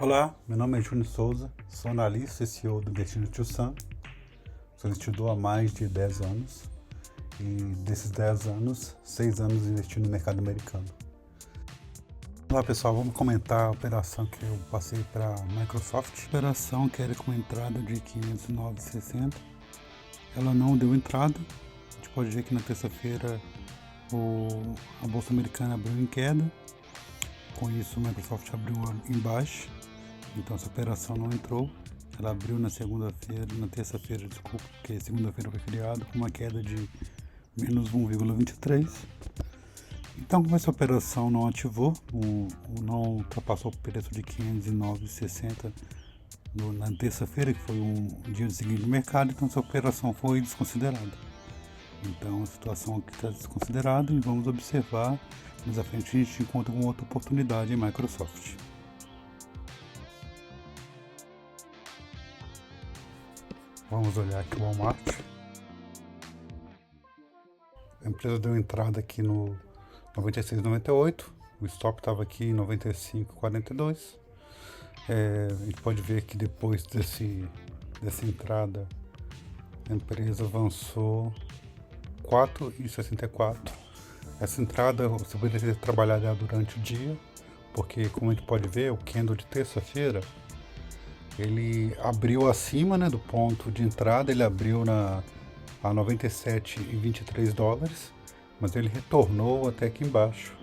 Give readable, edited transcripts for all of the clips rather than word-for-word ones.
Olá, meu nome é Júnior Souza, sou analista e CEO do Investindo Tio Sam. Sou investidor há mais de 10 anos e desses 10 anos, 6 anos investindo no mercado americano. Olá pessoal, vamos comentar a operação que eu passei para a Microsoft. A operação que era com entrada de 509,60, ela não deu entrada. A gente pode ver que na terça-feira a bolsa americana abriu em queda. Com isso, a Microsoft abriu em baixo. Então essa operação não entrou, ela abriu na terça-feira, porque segunda-feira foi feriado, com uma queda de menos 1,23. Então como essa operação não ativou, não ultrapassou o preço de 509,60 na terça-feira, que foi um dia seguinte do mercado, então essa operação foi desconsiderada. Então a situação aqui está desconsiderada e vamos observar, mais à frente a gente encontra uma outra oportunidade em Microsoft. Vamos olhar aqui o Walmart. A empresa deu entrada aqui no 96,98. O stop estava aqui em 95,42. A gente pode ver que depois dessa entrada, a empresa avançou 4,64. Essa entrada você poderia ter trabalhado durante o dia, porque como a gente pode ver, o candle de terça-feira, ele abriu acima, do ponto de entrada, ele abriu a 97,23 dólares, mas ele retornou até aqui embaixo,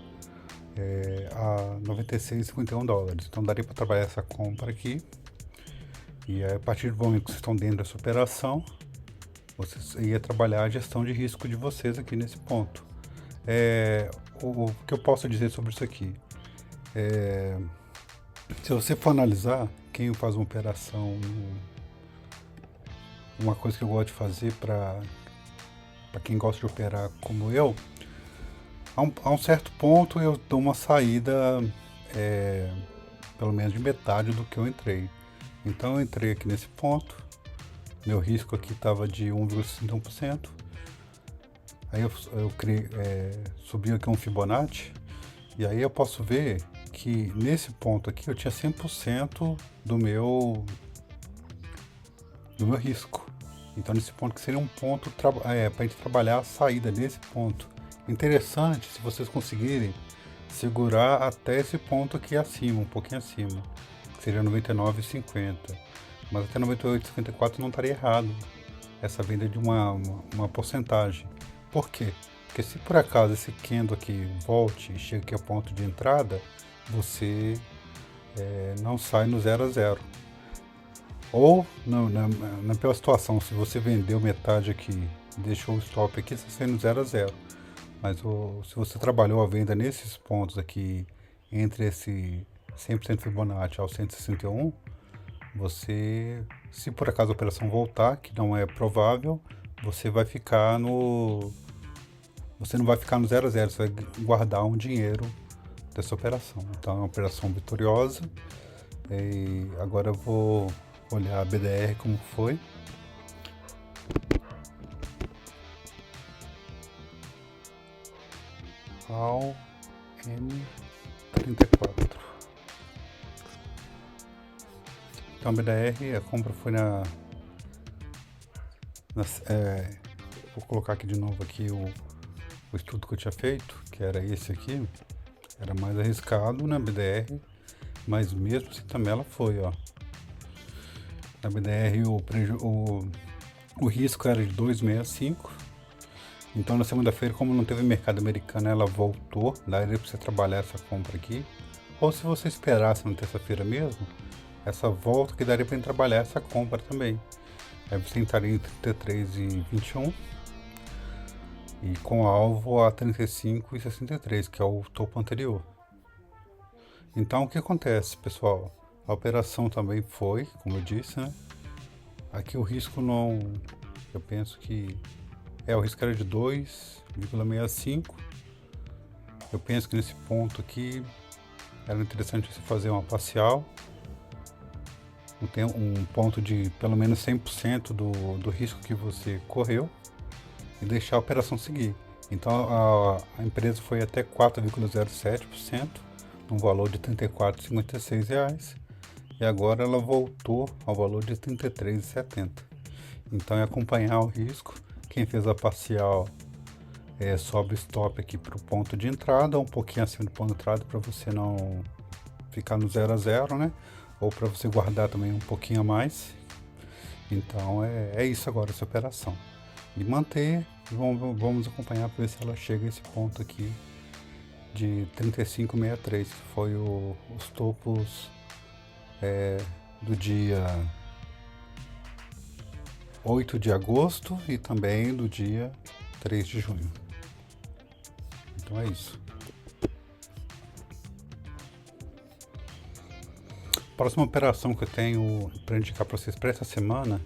a 96,51 dólares. Então daria para trabalhar essa compra aqui, e a partir do momento que vocês estão dentro dessa operação, vocês ia trabalhar a gestão de risco de vocês aqui nesse ponto. O que eu posso dizer sobre isso aqui? Se você for analisar, quem faz uma operação, uma coisa que eu gosto de fazer para quem gosta de operar como eu, a um certo ponto eu dou uma saída, pelo menos de metade do que eu entrei. Então eu entrei aqui nesse ponto, meu risco aqui estava de 1,61%, aí eu subi aqui um Fibonacci, e aí eu posso ver que nesse ponto aqui eu tinha 100% do meu risco. Então nesse ponto que seria um ponto para a gente trabalhar a saída nesse ponto. Interessante se vocês conseguirem segurar até esse ponto aqui acima, um pouquinho acima, que seria 99,50. Mas até 98,54 não estaria errado essa venda de uma porcentagem. Por quê? Porque se por acaso esse candle aqui volte e chega aqui ao ponto de entrada, você não sai no 0 a 0. Ou, na pior situação, se você vendeu metade aqui, deixou o stop aqui, você sai no 0 a 0. Mas se você trabalhou a venda nesses pontos aqui, entre esse 100% Fibonacci ao 161, você, se por acaso a operação voltar, que não é provável, você vai ficar você não vai ficar no 0 a 0, você vai guardar um dinheiro dessa operação. Então é uma operação vitoriosa. E agora eu vou olhar a BDR como foi. Ao M34. Então a BDR, a compra foi vou colocar aqui de novo aqui o estudo que eu tinha feito, que era esse aqui. Era mais arriscado na BDR, mas mesmo assim também ela foi, Na BDR o risco era de 2,65. Então na segunda-feira, como não teve mercado americano, ela voltou, daria para você trabalhar essa compra aqui. Ou se você esperasse na terça-feira mesmo, essa volta que daria para trabalhar essa compra também. Aí você entraria em 33,21 e com alvo a 35,63, que é o topo anterior. Então o que acontece, pessoal? A operação também foi, como eu disse, Aqui o risco não, eu penso que o risco era de 2,65. Eu penso que nesse ponto aqui era interessante você fazer uma parcial, um ponto de pelo menos 100% do risco que você correu e deixar a operação seguir. Então a empresa foi até 4,07%, num valor de R$ 34,56. e agora ela voltou ao valor de 33,70. Então é acompanhar o risco. Quem fez a parcial sobe o stop aqui para o ponto de entrada, um pouquinho acima do ponto de entrada para você não ficar no 0 a 0, né? Ou para você guardar também um pouquinho a mais. Então é isso agora, essa operação. E manter, vamos acompanhar para ver se ela chega a esse ponto aqui de 35,63, que foi os topos do dia 8 de agosto e também do dia 3 de junho. Então é isso. Próxima operação que eu tenho para indicar para vocês para essa semana,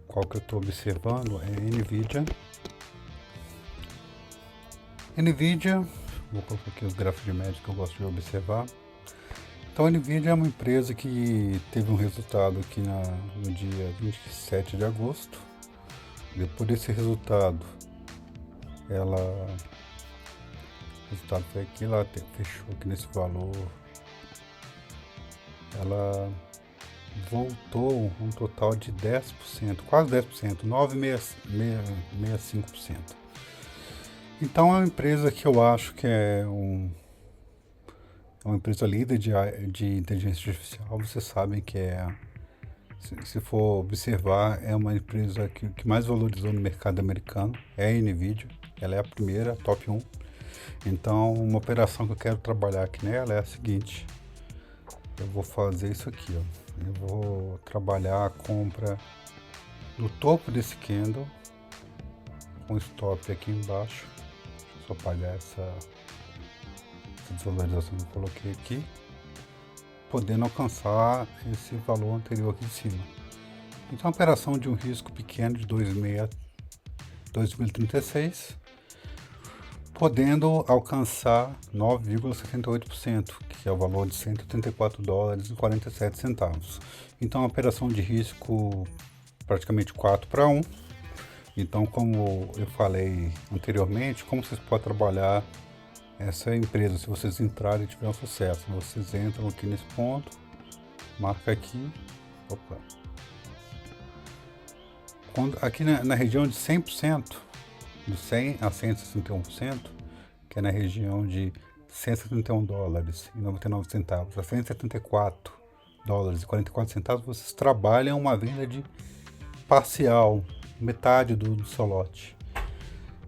qual que eu estou observando, é NVIDIA. NVIDIA, vou colocar aqui os gráficos de média que eu gosto de observar. Então a NVIDIA é uma empresa que teve um resultado aqui no dia 27 de agosto. Depois desse resultado, o resultado foi aqui, ela fechou aqui nesse valor. Ela voltou um total de 10%, quase 10%, 9,65%. Então é uma empresa que eu acho que é uma empresa líder de inteligência artificial. Vocês sabem que se for observar, é uma empresa que mais valorizou no mercado americano, é a NVIDIA. Ela é a primeira, top 1. Então, uma operação que eu quero trabalhar aqui nela é a seguinte. Eu vou fazer isso aqui, ó. Eu vou trabalhar a compra no topo desse candle, com stop aqui embaixo. Deixa eu só apagar essa desvalorização que eu coloquei aqui, podendo alcançar esse valor anterior aqui em cima. Então, a operação de um risco pequeno de 2.036, podendo alcançar 9,78%, que é o valor de $184,47. Então, a operação de risco praticamente 4-1. Então, como eu falei anteriormente, como vocês podem trabalhar essa empresa, se vocês entrarem e tiverem um sucesso, vocês entram aqui nesse ponto, marca aqui, aqui na região de 100%, de 100 a 161%, que é na região de $171,99 a $174,44, vocês trabalham uma venda de parcial, metade do seu lote.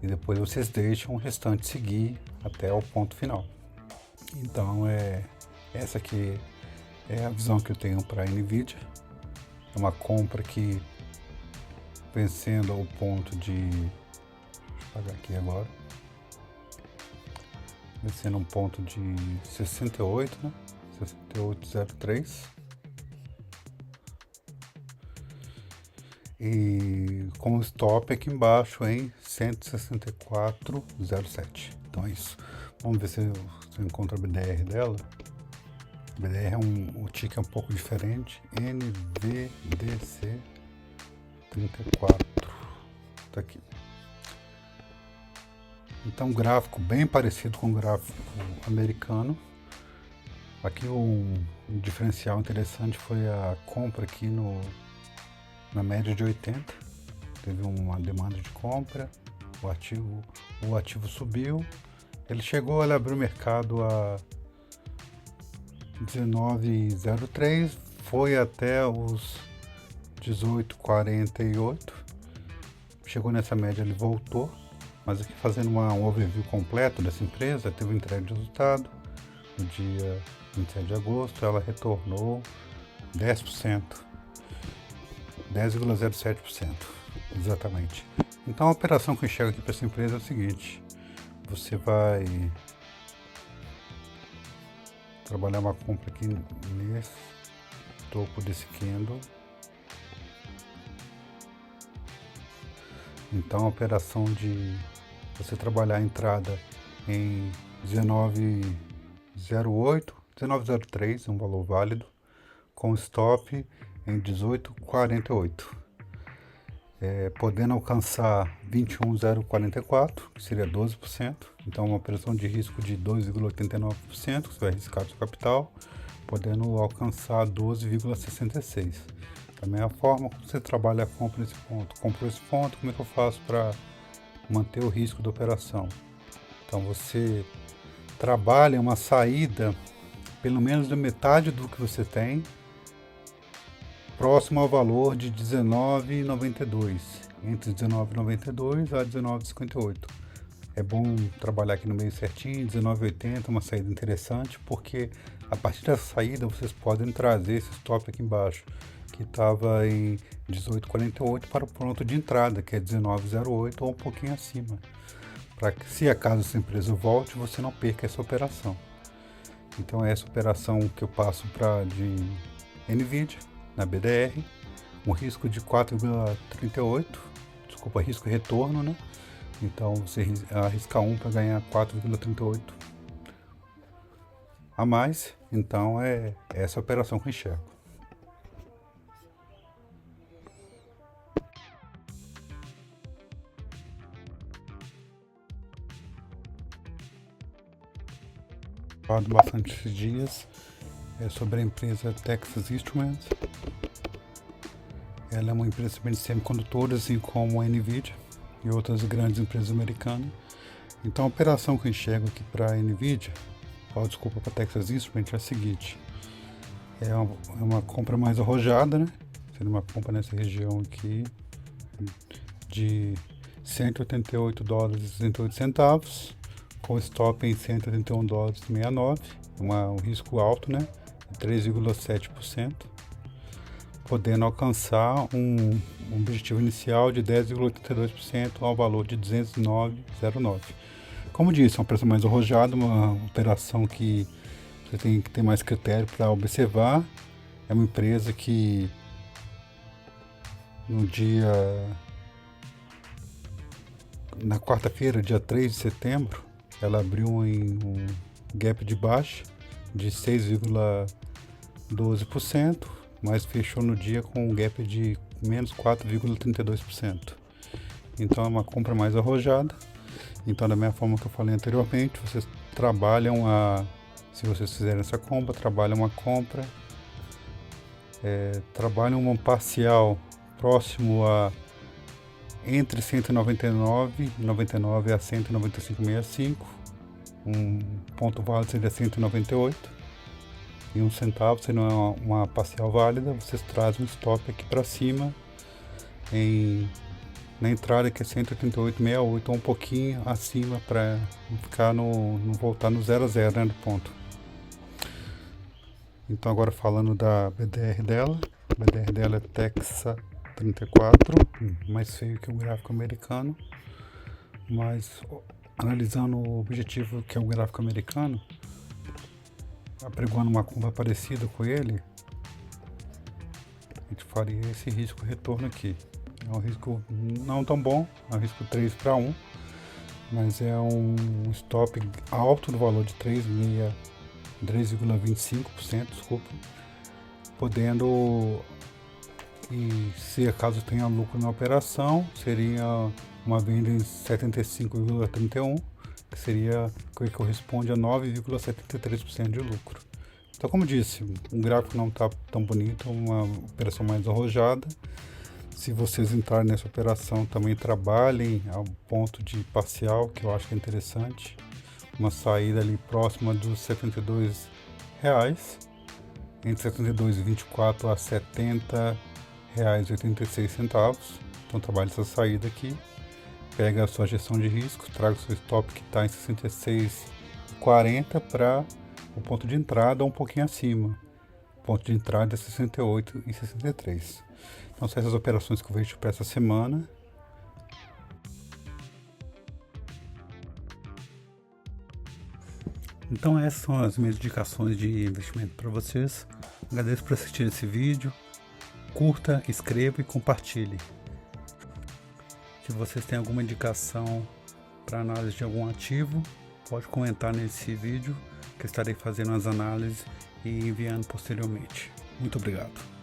E depois vocês deixam o restante seguir até o ponto final. Então essa aqui é a visão que eu tenho para a NVIDIA. É uma compra que, vencendo o ponto de, deixa eu apagar aqui agora, vencendo um ponto de 68, né? 68,03. E com o stop aqui embaixo em 164,07. Então é isso. Vamos ver se eu encontro a BDR dela. A BDR o tick é um pouco diferente. NVDC 34. Tá aqui. Então, gráfico bem parecido com o gráfico americano. Aqui um diferencial interessante foi a compra aqui na média de 80. Teve uma demanda de compra, o ativo subiu, ele abriu o mercado a 19,03, foi até os 18,48, chegou nessa média, ele voltou, mas aqui fazendo um overview completo dessa empresa, teve entrega de resultado no dia 27 de agosto, ela retornou 10%. 10,07%, exatamente. Então a operação que eu enxergo aqui para essa empresa é o seguinte: você vai trabalhar uma compra aqui nesse topo desse candle. Então a operação de você trabalhar a entrada em 19,08, 19,03 é um valor válido, com stop em 18,48, podendo alcançar 21,044, que seria 12%, então uma operação de risco de 2,89%, você vai arriscar seu capital, podendo alcançar 12,66. Da mesma forma, como você trabalha a compra nesse ponto, comprou esse ponto, como é que eu faço para manter o risco da operação? Então você trabalha uma saída pelo menos da metade do que você tem, próximo ao valor de R$19,92, entre R$19,92 a R$19,58. É bom trabalhar aqui no meio certinho, R$19,80, uma saída interessante, porque a partir dessa saída vocês podem trazer esse stop aqui embaixo, que estava em 18,48 para o ponto de entrada, que é 19,08 ou um pouquinho acima, para que, se acaso essa empresa volte, você não perca essa operação. Então é essa operação que eu passo para de NVIDIA na BDR, um risco de 4,38, desculpa, risco retorno, né? Então você arrisca 1 para ganhar 4,38 a mais. Então é essa operação que eu enxergo. Falado bastante esses dias sobre a empresa Texas Instruments. Ela é uma empresa de semicondutores, assim como a NVIDIA e outras grandes empresas americanas. Então a operação que eu enxergo aqui para a NVIDIA, desculpa, para a Texas Instruments, é a seguinte: é uma compra mais arrojada, né? Sendo uma compra nessa região aqui de $188,68, com stop em $181,69, um risco alto, né? 3,7%, podendo alcançar um objetivo inicial de 10,82% ao valor de 209,09. Como disse, é uma operação mais arrojada, uma operação que você tem que ter mais critério para observar. É uma empresa que na quarta-feira, dia 3 de setembro, ela abriu em um gap de baixa de 6,12%, mas fechou no dia com um gap de menos 4,32%. Então é uma compra mais arrojada. Então, da mesma forma que eu falei anteriormente, vocês trabalham se vocês fizerem essa compra, trabalham uma parcial próximo a entre 199,99 a 195,65. Um ponto válido seria 198 e um centavo seria uma parcial válida. Vocês trazem um stop aqui para cima na entrada, que é 188,68, ou um pouquinho acima, para ficar não voltar no 0 a 0, né, do ponto. Então agora falando da BDR dela, a BDR dela é Texa 34, mais feio que o gráfico americano, mas analisando o objetivo que é o gráfico americano, apregoando uma compra parecida com ele, a gente faria esse risco retorno aqui. É um risco não tão bom, é um risco 3/1, mas é um stop alto do valor de 3,25%, desculpa, podendo, e se acaso tenha lucro na operação, seria uma venda em 75,31, que corresponde a 9,73% de lucro. Então, como disse, o gráfico não está tão bonito, uma operação mais arrojada. Se vocês entrarem nessa operação, também trabalhem ao ponto de parcial, que eu acho que é interessante. Uma saída ali próxima dos R$72, entre R$72,24 a R$70,86. Então trabalhe essa saída aqui, pega a sua gestão de risco, traga o seu stop que está em 66,40 para o ponto de entrada um pouquinho acima. O ponto de entrada é 68,63. Então são essas operações que eu vejo para essa semana. Então essas são as minhas indicações de investimento para vocês. Agradeço por assistir esse vídeo. Curta, inscreva e compartilhe. Se vocês têm alguma indicação para análise de algum ativo, pode comentar nesse vídeo, que eu estarei fazendo as análises e enviando posteriormente. Muito obrigado.